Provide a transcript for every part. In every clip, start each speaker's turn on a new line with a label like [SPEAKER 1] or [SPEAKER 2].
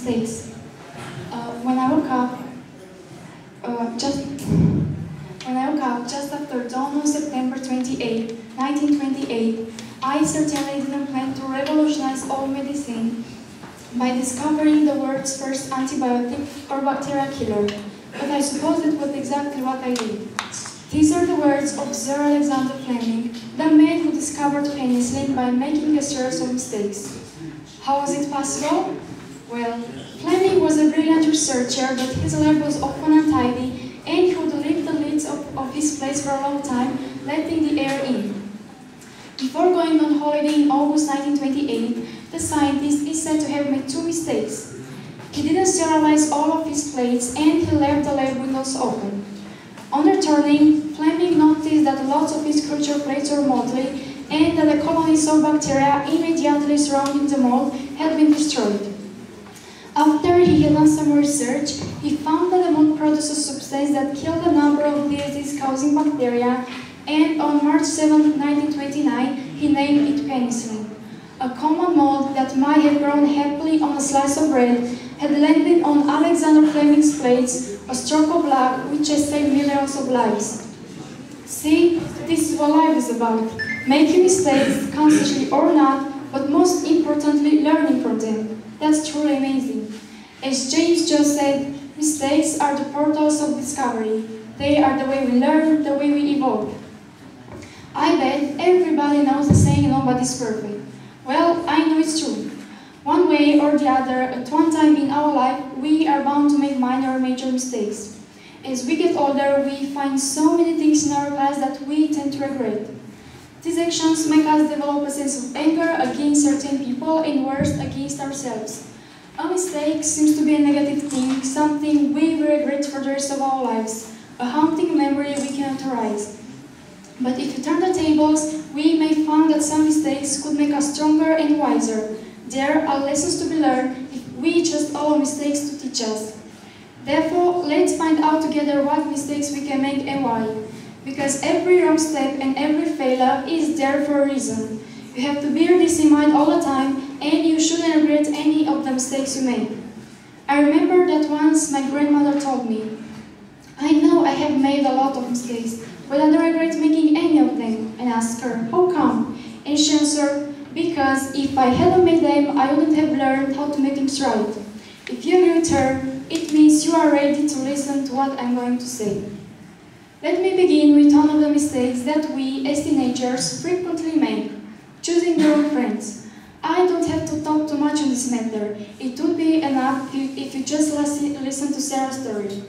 [SPEAKER 1] mistakes. When I woke up, just after dawn on September 28, 1928, I certainly didn't plan to revolutionize all medicine by discovering the world's first antibiotic or bacteria killer, but I suppose it was exactly what I did. These are the words of Sir Alexander Fleming, the man who discovered penicillin by making a series of mistakes. How was it possible? Well, Fleming was a brilliant researcher, but his lab was often untidy, and he would leave the lids of his place for a long time, letting the air in. Before going on holiday in August 1928, the scientist is said to have made 2 mistakes. He didn't sterilize all of his plates, and he left the lab windows open. On returning, Fleming noticed that lots of his culture plates were moldy, and that the colonies of bacteria immediately surrounding the mold had been destroyed. After he had done some research, he found that the mold produced a substance that killed a number of disease-causing bacteria, and on March 7, 1929, he named it penicillin. A common mold that might have grown happily on a slice of bread had landed on Alexander Fleming's plates, a stroke of luck which has saved millions of lives. See, this is what life is about. Making mistakes, consciously or not, but most importantly, learning from them. That's truly amazing. As James just said, mistakes are the portals of discovery. They are the way we learn, the way we evolve. I bet everybody knows the saying, nobody's perfect. Well, I know it's true. One way or the other, at one time in our life, we are bound to make minor or major mistakes. As we get older, we find so many things in our past that we tend to regret. These actions make us develop a sense of anger against certain people and worse, against ourselves. A mistake seems to be a negative thing, something we will regret for the rest of our lives, a haunting memory we cannot erase. But if you turn the tables, we may find that some mistakes could make us stronger and wiser. There are lessons to be learned if we just allow mistakes to teach us. Therefore, let's find out together what mistakes we can make and why. Because every wrong step and every failure is there for a reason. You have to bear this in mind all the time, and you shouldn't regret any of the mistakes you make. I remember that once my grandmother told me, I know I have made a lot of mistakes, but I don't regret making any of them. And I asked her, how come? And she answered, because if I hadn't made them, I wouldn't have learned how to make things right. If you agree with her, it means you are ready to listen to what I'm going to say. Let me begin with one of the mistakes that we, as teenagers, frequently make, choosing the wrong friends. I don't have to talk too much on this matter. It would be enough if you just listen to Sarah's story.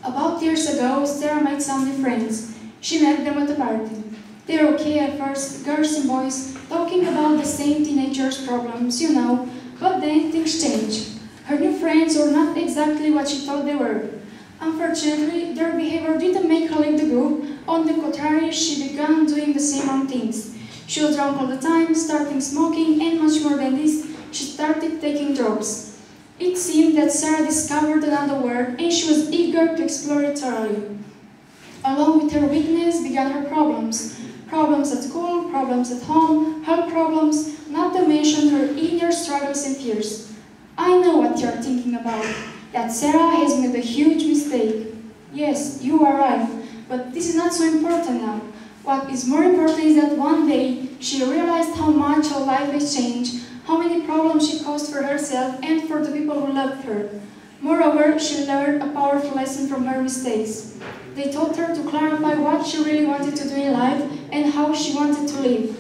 [SPEAKER 1] About years ago, Sarah made some new friends. She met them at a party. They were okay at first, girls and boys, talking about the same teenagers' problems, you know, but then things changed. Her new friends were not exactly what she thought they were. Unfortunately, their behavior didn't make her leave the group. On the contrary, she began doing the same wrong things. She was drunk all the time, starting smoking, and much more than this, she started taking drugs. It seemed that Sarah discovered another world, and she was eager to explore it thoroughly. Along with her weakness began her problems. Problems at school, problems at home, health problems, not to mention her inner struggles and fears. I know what you are thinking about, that Sarah has made a huge mistake. Yes, you are right, but this is not so important now. What is more important is that one day she realized how much her life has changed, how many problems she caused for herself and for the people who loved her. Moreover, she learned a powerful lesson from her mistakes. They taught her to clarify what she really wanted to do in life and how she wanted to live.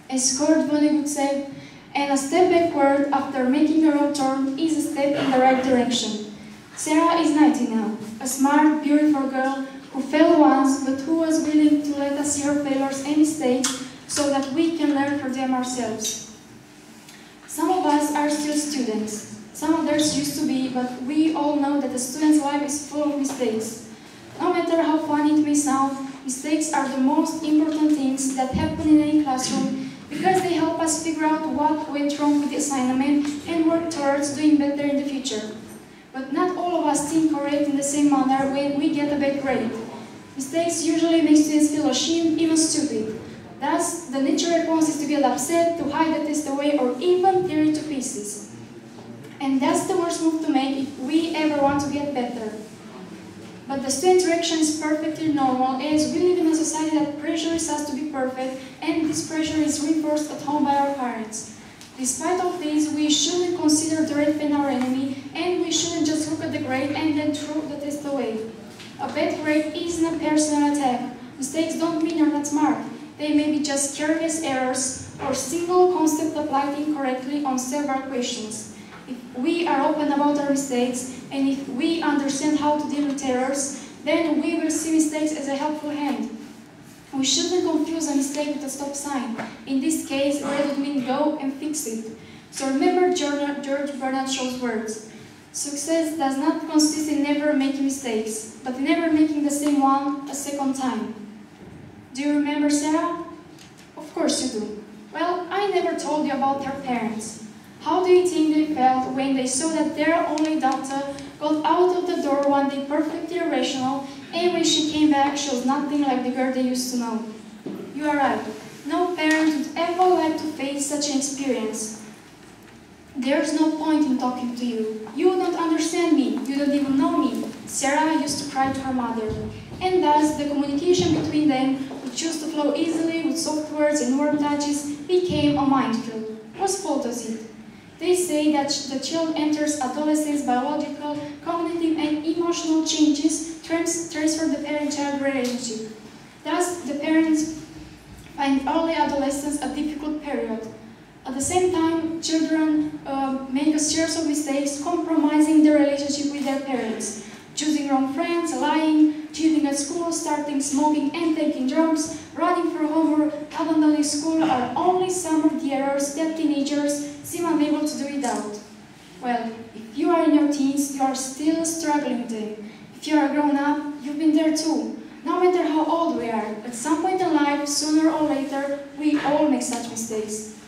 [SPEAKER 1] As Kurt Vonnegut said, and a step backward after making a wrong turn is a step in the right direction. Sarah is 19 now, a smart, beautiful girl who failed once, but who was willing to let us see her failures and mistakes so that we can learn from them ourselves. Some of us are still students. Some others used to be, but we all know that a student's life is full of mistakes. No matter how funny it may sound, mistakes are the most important things that happen in any classroom because they help us figure out what went wrong with the assignment and work towards doing better in the future. But not all of us think or act in the same manner when we get a bad grade. Mistakes usually make students feel ashamed, even stupid. Thus, the natural response is to get upset, to hide the test away, or even tear it to pieces. And that's the worst move to make if we ever want to get better. But the student reaction is perfectly normal, as we live in a society that pressures us to be perfect, and this pressure is reinforced at home by our parents. Despite all this, we shouldn't consider the red pen our enemy, and we shouldn't just look at the grade and then throw the test away. A bad grade isn't a personal attack. Mistakes don't mean you're not smart. They may be just careless errors or single concept applied incorrectly on several questions. If we are open about our mistakes, and if we understand how to deal with errors, then we will see mistakes as a helpful hand. We shouldn't confuse a mistake with a stop sign. In this case, red would mean go and fix it. So remember George Bernard Shaw's words. Success does not consist in never making mistakes, but in never making the same one a second time. Do you remember Sarah? Of course you do. Well, I never told you about her parents. How do you think they felt when they saw that their only daughter got out of the door one day perfectly irrational, and when she came back she was nothing like the girl they used to know? You are right. No parent would ever like to face such an experience. There's no point in talking to you. You don't understand me. You don't even know me. Sarah used to cry to her mother. And thus, the communication between them, which used to flow easily with soft words and warm touches, became a minefield. Whose fault was it? They say that the child enters adolescence, biological, cognitive, and emotional changes transfer the parent-child relationship. Thus, the parents find early adolescence a difficult period. At the same time, children make a series of mistakes, compromising their relationship with their parents. Choosing wrong friends, lying, cheating at school, starting smoking and taking drugs, running for homework, abandoning school are only some of the errors that teenagers seem unable to do without. Well, if you are in your teens, you are still struggling with them. If you are grown up, you've been there too. No matter how old we are, at some point in life, sooner or later, we all make such mistakes.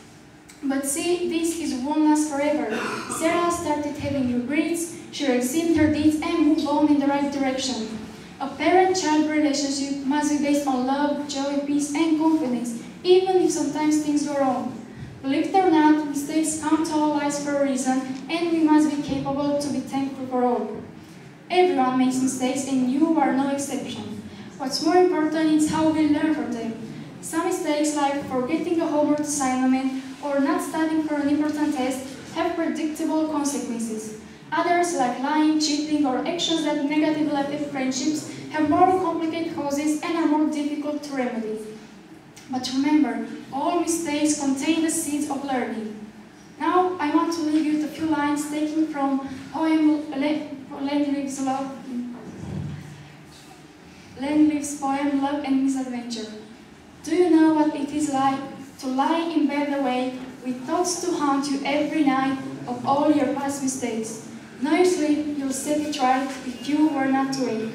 [SPEAKER 1] But see, this is won't last forever. Sarah started having regrets, she resumed her deeds and moved on in the right direction. A parent-child relationship must be based on love, joy, peace, and confidence, even if sometimes things go wrong. Believe it or not, mistakes come to our lives for a reason, and we must be capable to be thankful for all. Everyone makes mistakes, and you are no exception. What's more important is how we learn from them. Some mistakes, like forgetting a homework assignment or not studying for an important test, have predictable consequences. Others, like lying, cheating, or actions that negatively affect friendships, have more complicated causes and are more difficult to remedy. But remember, all mistakes contain the seeds of learning. Now, I want to leave you with a few lines taken from poem Landleaf's poem Love and Misadventure. Do you know what it is like to lie in bed awake with thoughts to haunt you every night of all your past mistakes? Now you sleep, you'll set it right if you were not awake.